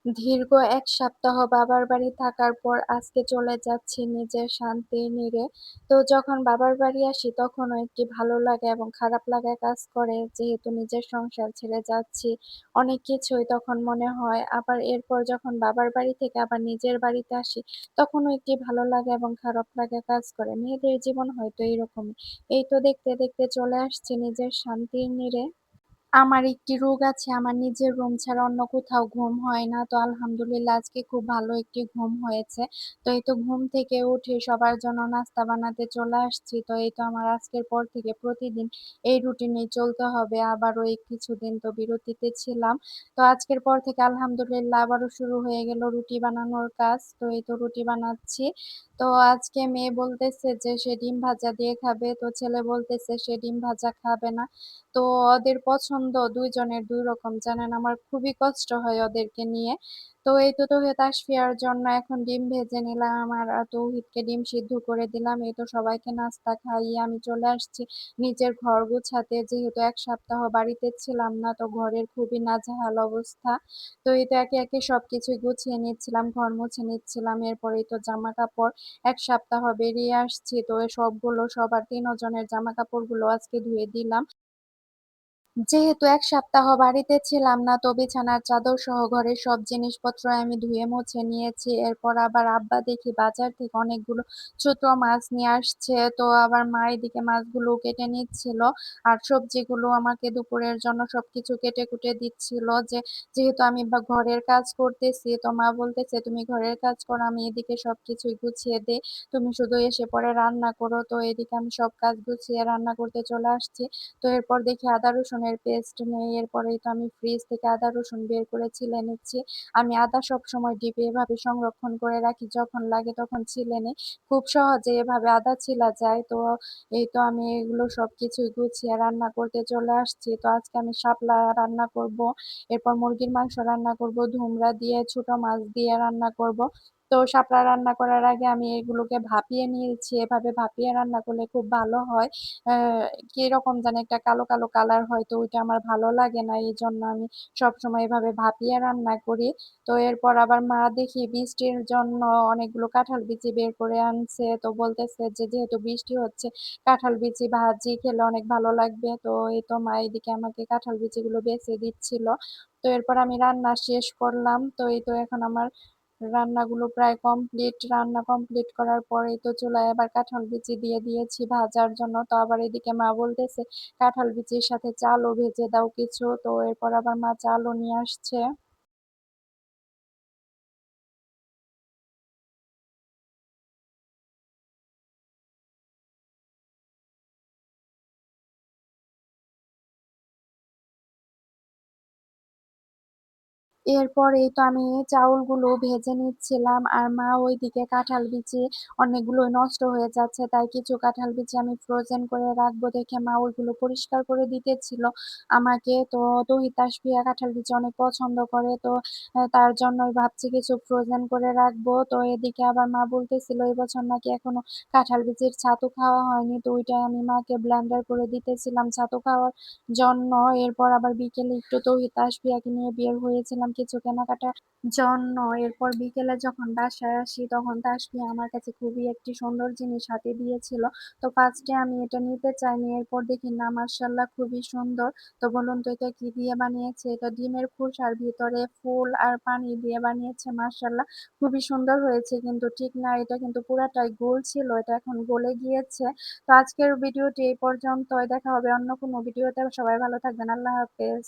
দীর্ঘ ১ সপ্তাহ বাবার বাড়ি থাকার পর আজকে চলে যাচ্ছি নিজের শান্তির নীড়ে। তো যখন বাবার বাড়ি আসি তখনও একটি ভালো লাগা এবং খারাপ লাগা কাজ করে। যেহেতু নিজের সংসার ছেড়ে যাচ্ছি, অনেক কিছুই তখন মনে হয়। আবার এরপর যখন বাবার বাড়ি থেকে আবার নিজের বাড়িতে আসি, তখনও একটি ভালো লাগা এবং খারাপ লাগা কাজ করে। মেয়েদের জীবন হয়তো এইরকমই। এই তো দেখতে, দেখতে চলে আসছি নিজের শান্তির নীড়ে। আমার একটি রোগ আছে। আমার নিজের রুম ছাড়া অন্য কোথাও ঘুম হয় না। তো আলহামদুলিল্লাহ আজকে খুব ভালো একটি ঘুম হয়েছে। তো এই তো ঘুম থেকে উঠে সবার জন্য নাস্তা বানাতে চলে আসছি। তো এই তো আমার আজকের পর থেকে প্রতিদিন এই রুটিনেই চলতে হবে। আবারও এই কিছুদিন তো বিরতিতে ছিলাম। তো আজকের পর থেকে আলহামদুলিল্লাহ আবারও শুরু হয়ে গেল রুটি বানানোর কাজ। তো এই তো রুটি বানাচ্ছি। তো আজকে মেয়ে বলতেছে যে সে ডিম ভাজা দিয়ে খাবে। তো ছেলে বলতেছে সে ডিম ভাজা খাবে না। তো ওদের পছন্দ ২ জনের ২ রকম। জানেন আমার খুবই কষ্ট হয় ওদেরকে নিয়ে। তো এই তো তাসফিয়ার জন্য এখন ডিম ভেজে নিলাম আর তৌহিদকে ডিম সিদ্ধ করে দিলাম। এই তো সবাইকে নাস্তা খাইয়ে আমি চলে আসছি নিজের ঘর গোছাতে। যেহেতু ১ সপ্তাহ বাড়িতে ছিলাম না, তো ঘরের খুবই নাজেহাল অবস্থা। তো এই তো একে, একে সবকিছুই গুছিয়ে নিচ্ছিলাম, ঘর মুছে নিচ্ছিলাম। এরপরেই তো জামাকাপড় ১ সপ্তাহ বেরিয়ে আসছি। তো সবগুলো সবার ৩ জনের জামাকাপড়গুলো আজকে ধুয়ে দিলাম। যেহেতু ১ সপ্তাহ বাড়িতে ছিলাম না, তো বিছানার চাদরসহ ঘরের সব জিনিসপত্র আমি ধুয়ে মুছে নিয়েছি। এরপর আবার আব্বা দেখি বাজার থেকে অনেকগুলো ছোট মাছ নিয়ে আসছে। তো আবার মা এদিকে মাছগুলো কেটে নিচ্ছিল। আর সবজিগুলো আমাকে দুপুরের জন্য সবকিছু কেটে-কুটে দিচ্ছিল। যেহেতু আমি ঘরের কাজ করতেছি, তো মা বলতেছে, "তুমি ঘরের কাজ করো, আমি এদিকে সবকিছুই গুছিয়ে দেই। তুমি শুধু এসে পরে রান্না করো।" তো এদিকে আমি সব কাজ গুছিয়ে রান্না করতে চলে আসছি। তো এরপর দেখি আদা রসুনের পেস্ট নেই। এরপরেই তো আমি ফ্রিজ থেকে আদা রসুন বের করে ছিলে নিচ্ছি। আমি আদা সবসময় ডিপে এভাবে সংরক্ষণ করে রাখি। যখন লাগে তখন ছিলে নিই। খুব সহজে এভাবে আদা ছিলা যায়। তো এই তো আমি এগুলো সবকিছুই গুছিয়ে রান্না করতে চলে আসছি। তো আজকে আমি শাপলা রান্না করব। এরপর মুরগির মাংস রান্না করব, ধুমরা দিয়ে ছোট মাছ দিয়ে রান্না করব। তো শাপলা রান্না করার আগে আমি এগুলোকে ভাপিয়ে নিয়েছি। এভাবে ভাপিয়ে রান্না করলে খুব ভালো হয়। অ্যা কিরকম জানি একটা কালো, কালো কালার হয়, তো ওইটা আমার ভালো লাগে না। এজন্য আমি সবসময় এভাবে ভাপিয়ে রান্না করি। তো এরপর আবার মা দেখি বৃষ্টির জন্য অনেকগুলো কাঁঠাল বিচি বের করে আনছে। তো বলতেছে যে যেহেতু বৃষ্টি হচ্ছে কাঁঠাল বিচি ভাজি খেলে অনেক ভালো লাগবে। তো এই তো মা এদিকে আমাকে কাঁঠাল বিচিগুলো বেছে দিচ্ছিল। তো এরপর আমি রান্না শেষ করলাম। তো এই তো এখন আমার রান্নাগুলো প্রায় কমপ্লিট। রান্না কমপ্লিট করার পরেই তো চুলায় আবার কাঁঠাল বিচি দিয়ে দিয়েছি ভাজার জন্য। তো আবার এদিকে মা বলতেছে, "কাঁঠাল বিচির সাথে চালও ভেজে দাও কিছু।" তো এরপর আবার মা চালও নিয়ে আসছে। এরপর এই তো আমি চাউলগুলো ভেজে নিচ্ছিলাম আর মা ওইদিকে কাঁঠাল বিচি অনেকগুলো নষ্ট হয়ে যাচ্ছে, তাই কিছু কাঁঠাল বিচি আমি ফ্রোজেন করে রাখবো দেখে মা ওইগুলো পরিষ্কার করে দিতেছিল আমাকে। তো তৌহিদ তাসফিয়া কাঁঠাল বিচি অনেক পছন্দ করে। তো তার জন্যই ভাবছি কিছু ফ্রোজেন করে রাখবো। তো এদিকে আবার মা বলতেছিল এবছর নাকি এখনো কাঁঠাল বিচির ছাতু খাওয়া হয়নি। তো ওইটাই আমি মাকে ব্লেন্ডার করে দিতেছিলাম ছাতু খাওয়ার জন্য। এরপর আবার বিকেলে একটু তৌহিদ তাসফিয়াকে নিয়ে বের হয়েছিলাম কিছু কেনাকাটার জন্য। এরপর বিকেলে যখন বাসায় আসি তখন তাসফিয়া আমার কাছে খুবই একটি সুন্দর জিনিস হাতে দিয়েছিল। তো ফার্স্টে আমি এটা নিতে চাইনি। এরপর দেখি না মাশাআল্লাহ খুবই সুন্দর। তো বলুন তো এটা কি দিয়ে বানিয়েছে? এটা ডিমের খোসার ভিতরে ফুল আর পানি দিয়ে বানিয়েছে। মাশাআল্লাহ খুবই সুন্দর হয়েছে, কিন্তু ঠিক না, এটা কিন্তু পুরাটাই গোল ছিল। এটা এখন গলে গিয়েছে। তো আজকের ভিডিওটি এই পর্যন্তই। দেখা হবে অন্য কোনো ভিডিওতে। সবাই ভালো থাকবেন। আল্লাহ হাফেজ।